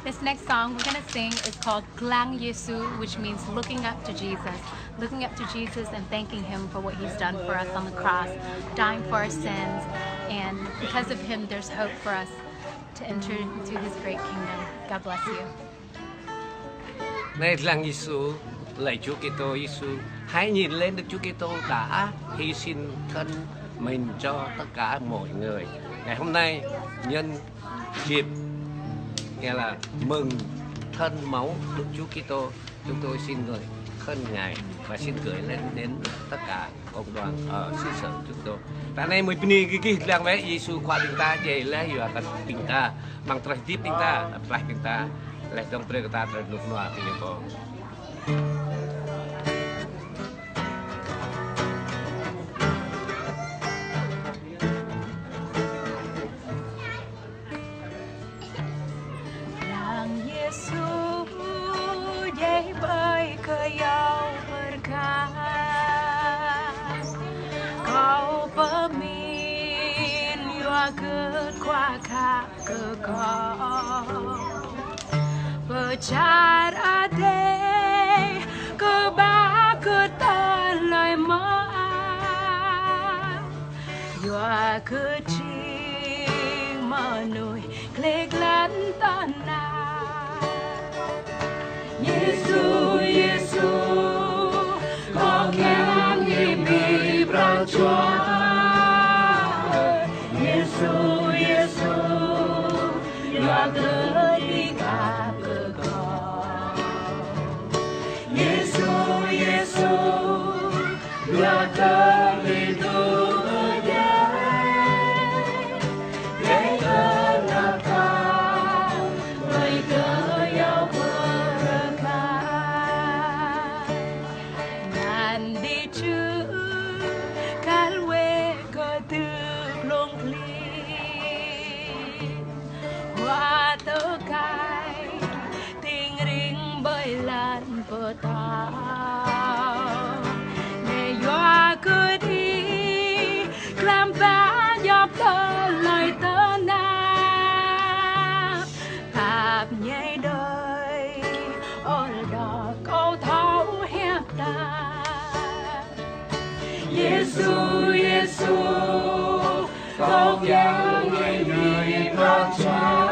This next song we're going to sing is called Klang Yesu, which means looking up to Jesus. Looking up to Jesus and thanking Him for what He's done for us on the cross, dying for our sins. And because of Him, there's hope for us to enter into His great kingdom. God bless you. Này Làng Giêsu, lạy Chúa Kitô Giêsu, hãy nhìn lên Đức Chúa Kitô đã hy sinh thân mình cho tất cả mọi người. Ngày hôm nay nhân dịp nghe là mừng thân máu Đức Chúa Kitô, chúng tôi xin gửi khen Ngài và xin gửi lên đến tất cả cộng đoàn ở xứ sở chúng tôi. Tại này mới pini gigi lang vé Giêsu khoa chúng ta về lẽ hiểu akan chúng ta mang tradisi chúng ta, pelah chúng ta leh dong pre kita terus nuah pinyo. Berjar ade kebakutan lai maaf Yua kecil manui klik lan tanah Yesu Yesu con kém nghi brau chúa Yesu Yesu Yua Yesu Yesu con yang người con Chúa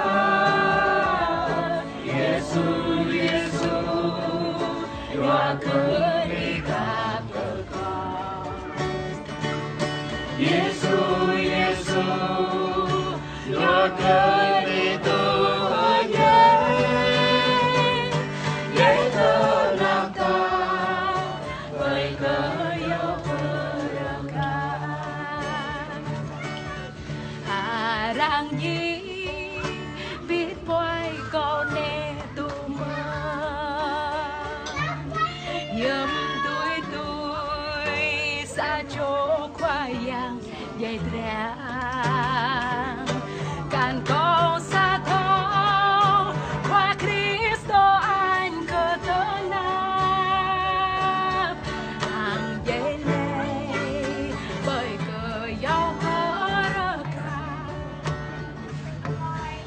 Yesu Yesu Yua ketika berkau Yesu Yesu Yua ketika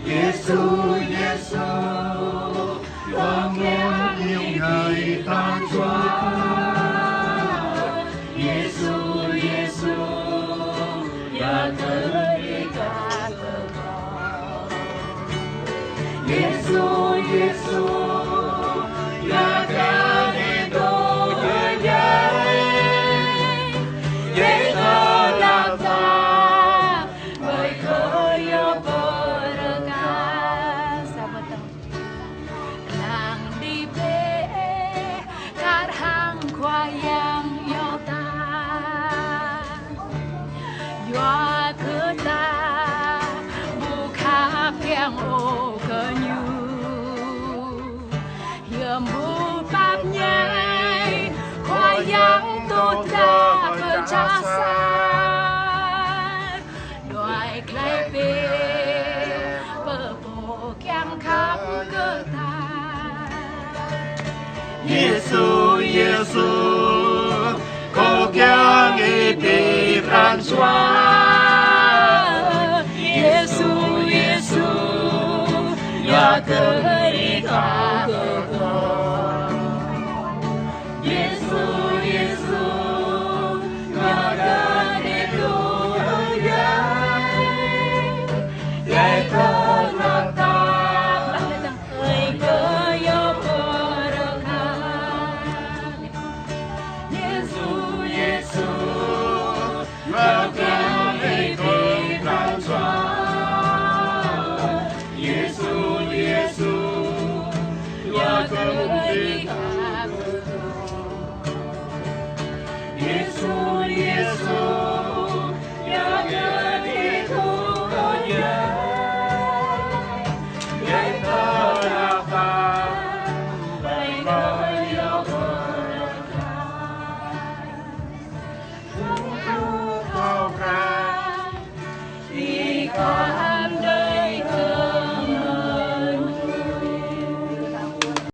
Yesu Yesu con em yêu người ta Chúa Yesu Yesu và tới cả con Yesu Yesu và cả đi đâu về đây để ta làm ta bởi khơi yêu Đòi khai về bờ bộ kem khắp cơ ta